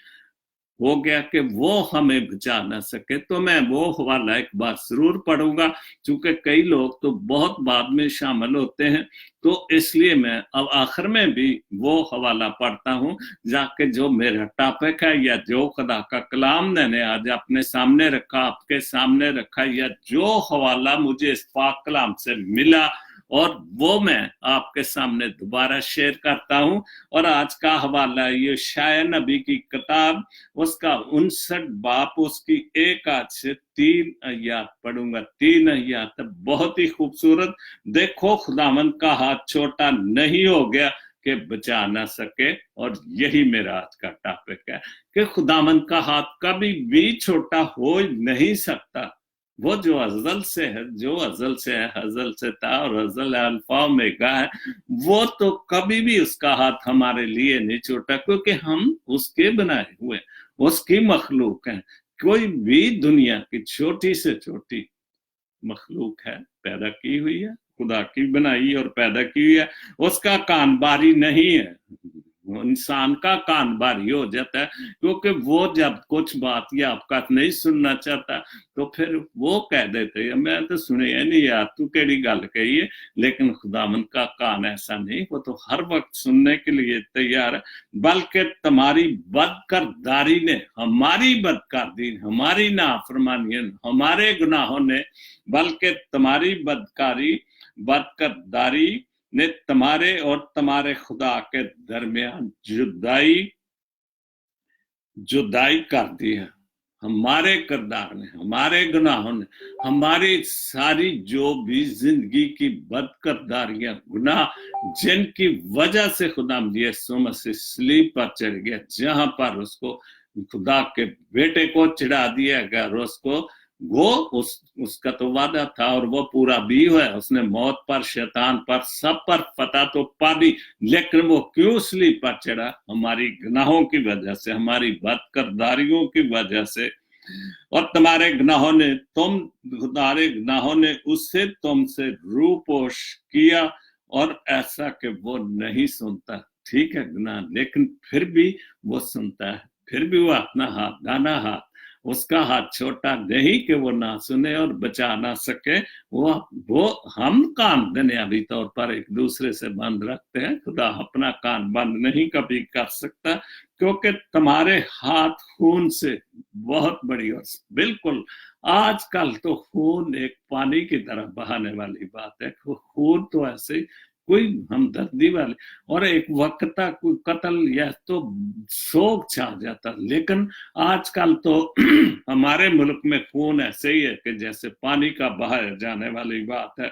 हो गया कि वो हमें बचा ना सके, तो मैं वो हवाला एक बार जरूर पढ़ूंगा, क्योंकि कई लोग तो बहुत बाद में शामिल होते हैं, तो इसलिए मैं अब आखिर में भी वो हवाला पढ़ता हूँ, जाके जो मेरा टॉपिक है या जो खुदा का कलाम मैंने आज अपने सामने रखा, आपके सामने रखा, या जो हवाला मुझे इस पाक कलाम से मिला, और वो मैं आपके सामने दोबारा शेयर करता हूं। और आज का हवाला ये शाया नबी की किताब, उसका 59 बाप, उसकी एक आयत से 3 आयत पढ़ूंगा। 3 आयत बहुत ही खूबसूरत। देखो खुदावन का हाथ छोटा नहीं हो गया कि बचा ना सके, और यही मेरा आज का टॉपिक है कि खुदावन का हाथ कभी भी छोटा हो नहीं सकता। वो जो अजल से है, जो अजल से है, अजल से था और अजल अल्फा ओमेगा है, वो तो कभी भी उसका हाथ हमारे लिए नहीं छोटा, क्योंकि हम उसके बनाए हुए, उसकी मखलूक हैं। कोई भी दुनिया की छोटी से छोटी मखलूक है, पैदा की हुई है, खुदा की बनाई और पैदा की हुई है, उसका कान बारी नहीं है। इंसान का कान भारी हो जाता है, क्योंकि वो जब कुछ बात या आपका नहीं सुनना चाहता तो फिर वो कह देते हैं मैं तो सुने नहीं यार, तू केड़ी गल कही है। लेकिन खुदावंद का कान ऐसा नहीं, वो तो हर वक्त सुनने के लिए तैयार है। बल्कि तुम्हारी बदकरदारी ने, हमारी बदकारी, हमारी नाफरमानी, हमारे गुनाहों ने, बल्कि तुम्हारी बदकरदारी ने तुम्हारे और तुम्हारे खुदा के दरमियान जुदाई कर दी है। हमारे किरदार ने, हमारे गुनाहों ने, हमारी सारी जो भी जिंदगी की बदकरदारियां, गुनाह, जिनकी वजह से खुदा यीशु मसीह सलीब पर चढ़ गया, जहां पर उसको खुदा के बेटे को चढ़ा दिया गया, और उसको वो उसका तो वादा था और वो पूरा भी हुआ। उसने मौत पर, शैतान पर, सब पर फतह तो पा दी, लेकिन वो क्यों सलीब पर चढ़ा? हमारी गुनाहों की वजह से, हमारी बदकरदारियों की वजह से। और तुम्हारे गुनाहों ने उससे तुमसे रूपोश किया, और ऐसा कि वो नहीं सुनता। ठीक है गुनाह, लेकिन फिर भी वो सुनता है, फिर भी वो अपना हाथ, दाना हाथ, उसका हाथ छोटा नहीं कि वो ना सुने और बचा ना सके। वो हम कान दुनियावी तौर पर एक दूसरे से बंद रखते हैं, खुदा अपना कान बंद नहीं कभी कर सकता, क्योंकि तुम्हारे हाथ खून से बहुत बड़ी, और बिल्कुल आजकल तो खून एक पानी की तरह बहाने वाली बात है। खून तो ऐसे कोई हमदर्दी वाले, और एक वक्त तक कोई कत्ल या तो शोक छा जाता, लेकिन आजकल तो हमारे मुल्क में खून ऐसे ही है कि जैसे पानी का बहाया जाने वाली बात है।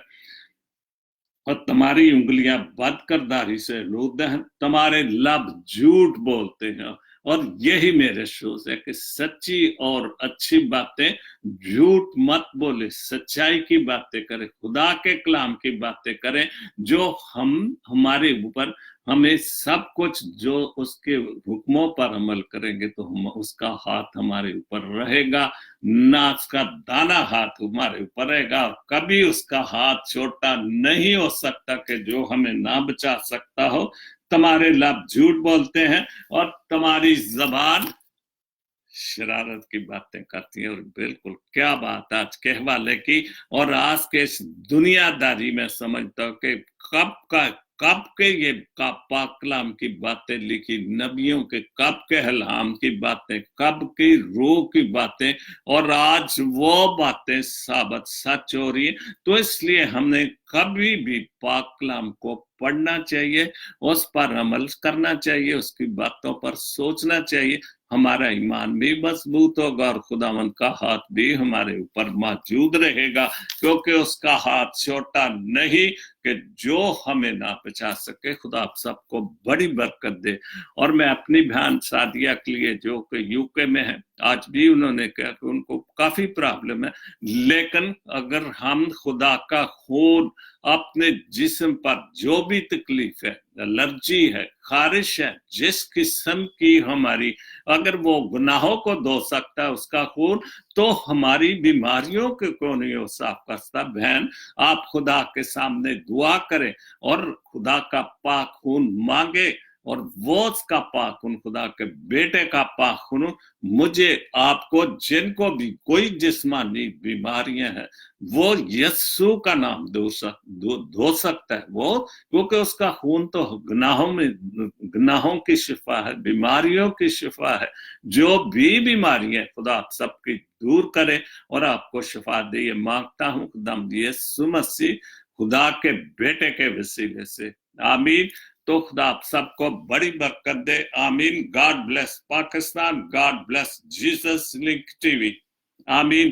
और तुम्हारी उंगलियां बदकरदारी से लूद हैं, तुम्हारे लब झूठ बोलते हैं। और यही मेरे सोच है कि सच्ची और अच्छी बातें, झूठ मत बोले, सच्चाई की बातें करें, खुदा के कलाम की बातें करें, जो हमारे ऊपर, हमें सब कुछ जो उसके हुक्मों पर अमल करेंगे तो हम उसका हाथ हमारे ऊपर रहेगा, ना उसका दाना हाथ हमारे ऊपर रहेगा। कभी उसका हाथ छोटा नहीं हो सकता कि जो हमें ना बचा सकता हो। तुम्हारे लब झूठ बोलते हैं और तुम्हारी जबान शरारत की बातें करती है। और बिल्कुल क्या बात आज के हवाले की, और आज के इस दुनियादारी में समझता हूं कि कब के ये पाक कलाम की बातें लिखी, नबियों के कब के हलाम की बातें, कब की रूह की बातें, और आज वो बातें साबित सच हो रही है। तो इसलिए हमने कभी भी पाक कलाम को पढ़ना चाहिए, उस पर अमल करना चाहिए, उसकी बातों पर सोचना चाहिए। हमारा ईमान भी मजबूत होगा और खुदावंद का हाथ भी हमारे ऊपर मौजूद रहेगा, क्योंकि उसका हाथ छोटा नहीं कि जो हमें ना बचा सके। खुदा आप सबको बड़ी बरकत दे। और मैं अपनी बहन सादिया के लिए, जो कि यूके में है, आज भी उन्होंने कहा कि उनको काफी प्रॉब्लम है, लेकिन अगर हम खुदा का खून अपने जिस्म पर, जो भी तकलीफ है, एलर्जी है, खारिश है, जिस किस्म की हमारी, अगर वो गुनाहों को धो सकता है उसका खून, तो हमारी बीमारियों के क्यों नहीं हो साफ कर सकता? बहन, आप खुदा के सामने दुआ करें और खुदा का पाक खून मांगे, और वो उसका पाक खून, खुदा के बेटे का पाक खून, मुझे, आपको, जिनको भी कोई जिस्मानी बीमारियां हैं, वो यीशु का नाम धो सकता है वो, क्योंकि उसका खून तो गुनाहों की शिफा है, बीमारियों की शिफा है। जो भी बीमारियां खुदा आप सबकी दूर करे और आपको शिफा दे, ये मांगता हूं खुदाम यीशु मसीह खुदा के बेटे के वसीले से, आमीन। तो खुदा आप सबको बड़ी बरकत दे, आमीन। God bless Pakistan, God bless Jesus link TV, आमीन।